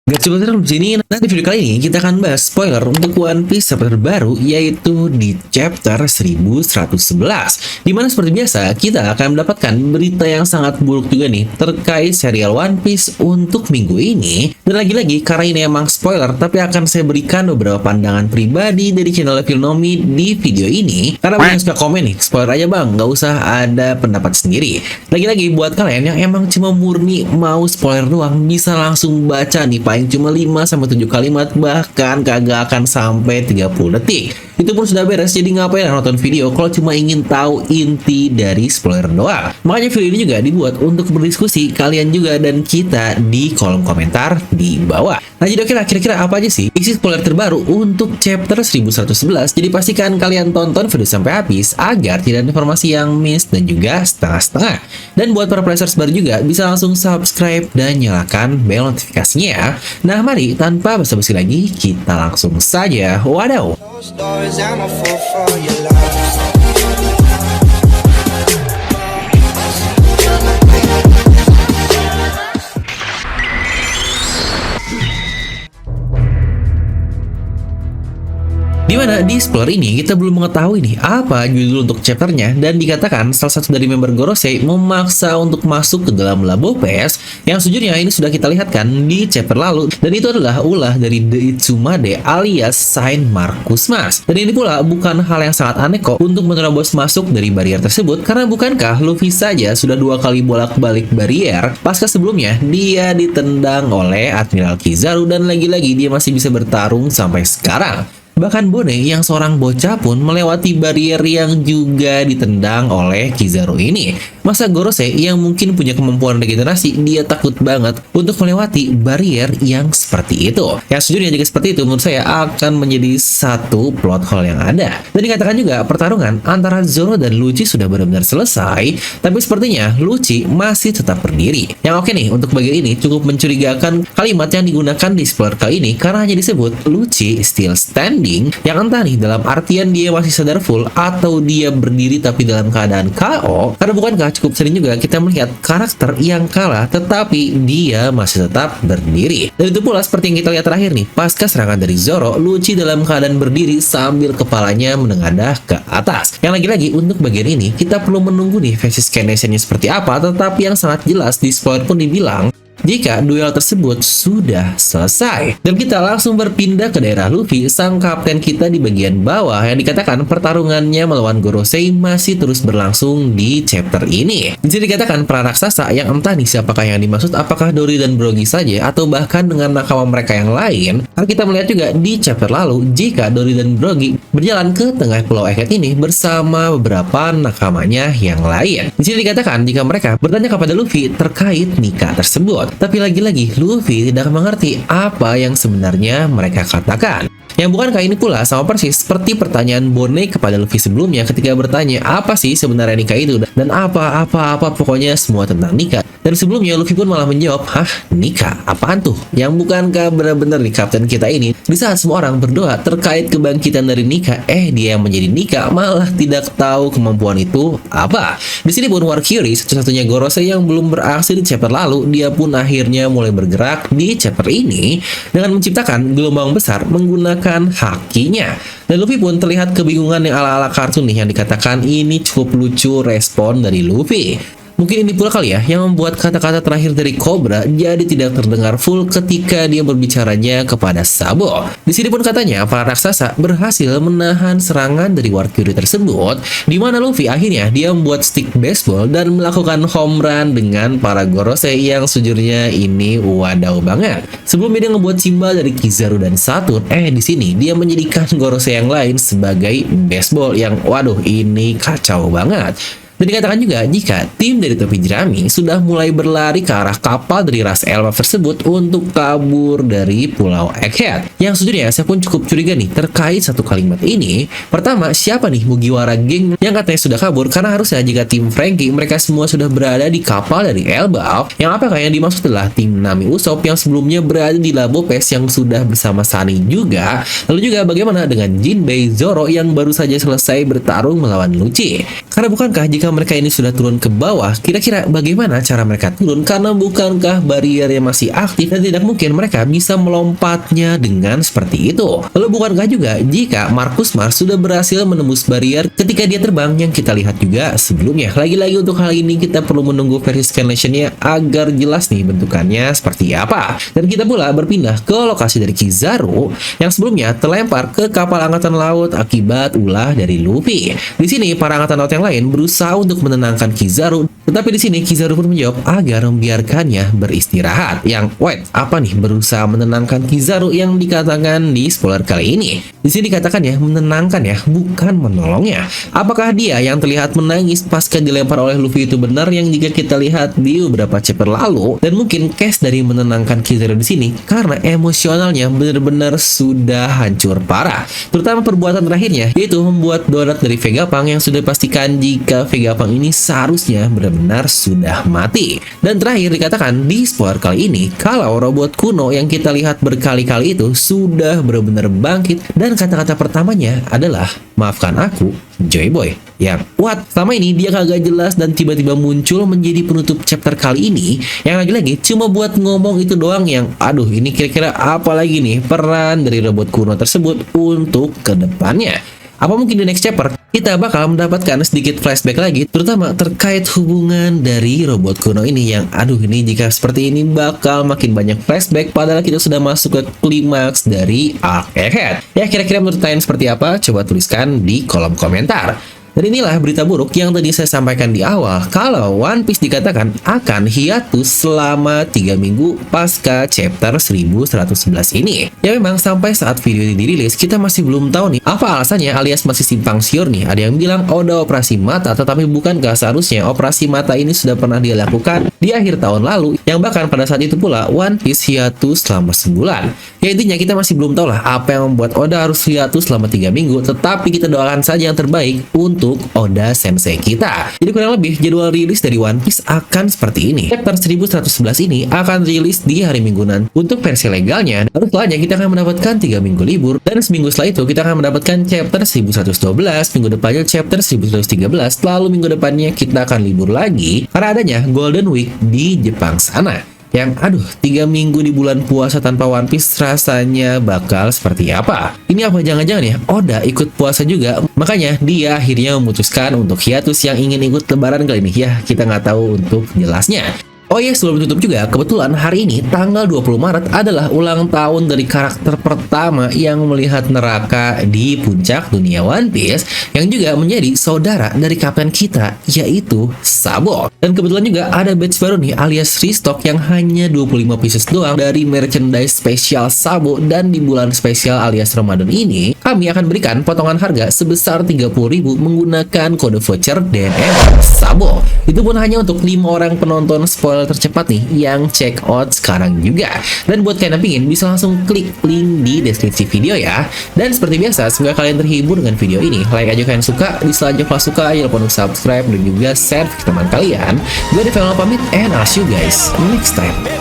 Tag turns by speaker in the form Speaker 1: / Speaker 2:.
Speaker 1: Gak cuma di sini, nanti video kali ini kita akan bahas spoiler untuk One Piece chapter terbaru, yaitu di chapter 1111. Dimana seperti biasa, kita akan mendapatkan berita yang sangat buruk juga nih terkait serial One Piece untuk minggu ini. Dan lagi-lagi, karena ini emang spoiler, tapi akan saya berikan beberapa pandangan pribadi dari channel Filnomi di video ini. Karena banyak yang suka komen nih, spoiler aja bang, nggak usah ada pendapat sendiri. Lagi-lagi, buat kalian yang emang cuma murni mau spoiler doang, bisa langsung baca nih, paling cuma 5-7 kalimat, bahkan kagak akan sampai 30 detik. Itu pun sudah beres, jadi ngapain nonton video kalau cuma ingin tahu inti dari spoiler doang. Makanya video ini juga dibuat untuk berdiskusi kalian juga dan kita di kolom komentar di bawah. Nah, jadi oke lah, kira-kira apa aja sih isi spoiler terbaru untuk chapter 1111? Jadi pastikan kalian tonton video sampai habis agar tidak ada informasi yang miss dan juga setengah-setengah. Dan buat para players baru juga bisa langsung subscribe dan nyalakan bel notifikasinya ya. Nah, mari tanpa basa-basi lagi kita langsung saja wadaw.
Speaker 2: Stories, I'm a fool for your love.
Speaker 1: Dimana di spoiler ini kita belum mengetahui nih apa judul untuk chapternya, dan dikatakan salah satu dari member Gorosei memaksa untuk masuk ke dalam Labo PS yang sejujurnya ini sudah kita lihat kan di chapter lalu, dan itu adalah ulah dari The Itsumade alias Saint Marcus Mas. Dan ini pula bukan hal yang sangat aneh kok untuk menerobos masuk dari barrier tersebut, karena bukankah Luffy saja sudah 2 kali bolak-balik barrier pasca sebelumnya dia ditendang oleh Admiral Kizaru, dan lagi-lagi dia masih bisa bertarung sampai sekarang. Bahkan Bone yang seorang bocah pun melewati barrier yang juga ditendang oleh Kizaru ini. Masa Gorosei yang mungkin punya kemampuan regenerasi, dia takut banget untuk melewati barrier yang seperti itu. Yang sejujurnya jika seperti itu menurut saya akan menjadi satu plot hole yang ada. Dan dikatakan juga pertarungan antara Zoro dan Lucci sudah benar-benar selesai, tapi sepertinya Lucci masih tetap berdiri. Yang oke nih, untuk bagian ini cukup mencurigakan kalimat yang digunakan di spoiler kali ini, karena hanya disebut Lucci still standing, yang entah nih dalam artian dia masih sadar full atau dia berdiri tapi dalam keadaan KO. Karena bukankah cukup sering juga kita melihat karakter yang kalah tetapi dia masih tetap berdiri. Dan itu pula seperti yang kita lihat terakhir nih, pasca serangan dari Zoro, Lucci dalam keadaan berdiri sambil kepalanya menengadah ke atas. Yang lagi-lagi untuk bagian ini kita perlu menunggu nih versi scanation-nya seperti apa, tetapi yang sangat jelas di spoiler pun dibilang jika duel tersebut sudah selesai. Dan kita langsung berpindah ke daerah Luffy, sang kapten kita di bagian bawah, yang dikatakan pertarungannya melawan Gorosei masih terus berlangsung di chapter ini. Jadi dikatakan para raksasa yang entah nih siapakah yang dimaksud, apakah Dory dan Brogy saja atau bahkan dengan nakama mereka yang lain. Karena kita melihat juga di chapter lalu jika Dory dan Brogy berjalan ke tengah pulau Egghead ini bersama beberapa nakamanya yang lain. Di sini dikatakan jika mereka bertanya kepada Luffy terkait nikah tersebut. Tapi lagi-lagi Luffy tidak mengerti apa yang sebenarnya mereka katakan. Yang bukankah ini pula sama persis seperti pertanyaan Bone kepada Luffy sebelumnya ketika bertanya apa sih sebenarnya nikah itu, dan apa pokoknya semua tentang nikah. Dan sebelumnya Luffy pun malah menjawab, hah, nikah? Apaan tuh? Yang bukankah benar-benar nih kapten kita ini di saat semua orang berdoa terkait kebangkitan dari nikah, dia yang menjadi nikah malah tidak tahu kemampuan itu apa. Di sini pun War Kyrie, satu-satunya Gorosei yang belum beraksi di chapter lalu, dia pun akhirnya mulai bergerak di chapter ini dengan menciptakan gelombang besar menggunakan hakinya. Dan Luffy pun terlihat kebingungan yang ala-ala kartun nih, yang dikatakan ini cukup lucu respon dari Luffy. Mungkin ini pula kali ya yang membuat kata-kata terakhir dari Cobra jadi tidak terdengar full ketika dia berbicaranya kepada Sabo. Di sini pun katanya para raksasa berhasil menahan serangan dari War Kyrie tersebut, di mana Luffy akhirnya dia membuat stick baseball dan melakukan home run dengan para Gorosei yang sejujurnya ini wadaw banget. Sebelumnya dia ngebuat simbol dari Kizaru dan Saturn, di sini dia menjadikan Gorosei yang lain sebagai baseball yang waduh ini kacau banget. Dan dikatakan juga jika tim dari topi jerami sudah mulai berlari ke arah kapal dari ras Elbaf tersebut untuk kabur dari Pulau Egghead. Yang sejujurnya saya pun cukup curiga nih terkait satu kalimat ini. Pertama, siapa nih Mugiwara Geng yang katanya sudah kabur? Karena harusnya jika tim Franky mereka semua sudah berada di kapal dari Elbaf. Yang apakah yang dimaksud adalah tim Nami Usopp yang sebelumnya berada di Labo PS yang sudah bersama Sunny juga. Lalu juga bagaimana dengan Jinbei Zoro yang baru saja selesai bertarung melawan Lucci? Karena bukankah jika mereka ini sudah turun ke bawah, kira-kira bagaimana cara mereka turun? Karena bukankah bariernya masih aktif dan tidak mungkin mereka bisa melompatnya dengan seperti itu. Lalu bukankah juga jika Marcus Mars sudah berhasil menembus barrier ketika dia terbang yang kita lihat juga sebelumnya. Lagi-lagi untuk hal ini kita perlu menunggu versi scanlationnya agar jelas nih bentukannya seperti apa. Dan kita pula berpindah ke lokasi dari Kizaru yang sebelumnya terlempar ke kapal angkatan laut akibat ulah dari Luffy. Di sini para angkatan laut yang lain berusaha untuk menenangkan Kizaru, tetapi di sini Kizaru pun menjawab agar membiarkannya beristirahat. Yang apa nih berusaha menenangkan Kizaru yang dikatakan di spoiler kali ini? Di sini dikatakan ya menenangkan ya, bukan menolongnya. Apakah dia yang terlihat menangis pasca dilempar oleh Luffy itu benar yang jika kita lihat di beberapa chapter lalu? Dan mungkin case dari menenangkan Kizaru di sini karena emosionalnya benar-benar sudah hancur parah. Terutama perbuatan terakhirnya yaitu membuat donat dari Vegapunk yang sudah dipastikan jika Vegapunk ini seharusnya benar-benar sudah mati. Dan terakhir dikatakan di spoiler kali ini kalau robot kuno yang kita lihat berkali-kali itu sudah benar-benar bangkit dan kata-kata pertamanya adalah maafkan aku, Joy Boy. Yang selama ini dia kagak jelas dan tiba-tiba muncul menjadi penutup chapter kali ini yang lagi-lagi cuma buat ngomong itu doang yang aduh ini kira-kira apa lagi nih peran dari robot kuno tersebut untuk kedepannya. Apa mungkin di next chapter kita bakal mendapatkan sedikit flashback lagi terutama terkait hubungan dari robot kuno ini yang aduh ini jika seperti ini bakal makin banyak flashback padahal kita sudah masuk ke klimaks dari arc Egghead. Ya kira-kira menurut kalian seperti apa? Coba tuliskan di kolom komentar. Dan inilah berita buruk yang tadi saya sampaikan di awal kalau One Piece dikatakan akan hiatus selama 3 minggu pasca chapter 1111 ini. Ya memang sampai saat video ini dirilis kita masih belum tahu nih apa alasannya alias masih simpang siur nih. Ada yang bilang Oda operasi mata tetapi bukankah seharusnya operasi mata ini sudah pernah dia lakukan di akhir tahun lalu yang bahkan pada saat itu pula One Piece hiatus selama sebulan. Ya intinya kita masih belum tahu lah apa yang membuat Oda harus hiatus selama 3 minggu tetapi kita doakan saja yang terbaik untuk Oda Sensei kita. Jadi kurang lebih jadwal rilis dari One Piece akan seperti ini. Chapter 1111 ini akan rilis di hari Minggu nanti untuk versi legalnya. Lalu setelahnya kita akan mendapatkan 3 minggu libur dan seminggu setelah itu kita akan mendapatkan chapter 1112, minggu depannya chapter 1113, lalu minggu depannya kita akan libur lagi karena adanya Golden Week di Jepang sana. Yang aduh 3 minggu di bulan puasa tanpa One Piece rasanya bakal seperti apa? Ini apa jangan-jangan ya Oda ikut puasa juga makanya dia akhirnya memutuskan untuk hiatus yang ingin ikut lebaran kali ini ya kita nggak tahu untuk jelasnya. Oh iya, sebelum tutup juga, kebetulan hari ini tanggal 20 Maret adalah ulang tahun dari karakter pertama yang melihat neraka di puncak dunia One Piece yang juga menjadi saudara dari kapten kita, yaitu Sabo. Dan kebetulan juga ada batch baru nih alias restock yang hanya 25 pieces doang dari merchandise spesial Sabo dan di bulan spesial alias Ramadan ini, kami akan berikan potongan harga sebesar 30.000 menggunakan kode voucher DNF Sabo. Itu pun hanya untuk 5 orang penonton spoiler tercepat nih yang check out sekarang juga. Dan buat kalian yang pingin bisa langsung klik link di deskripsi video ya. Dan seperti biasa semoga kalian terhibur dengan video ini. Like aja kalian suka, dislike kalau suka, jangan lupa untuk subscribe dan juga share ke teman kalian. Gue Develop pamit and I'll see you guys next time.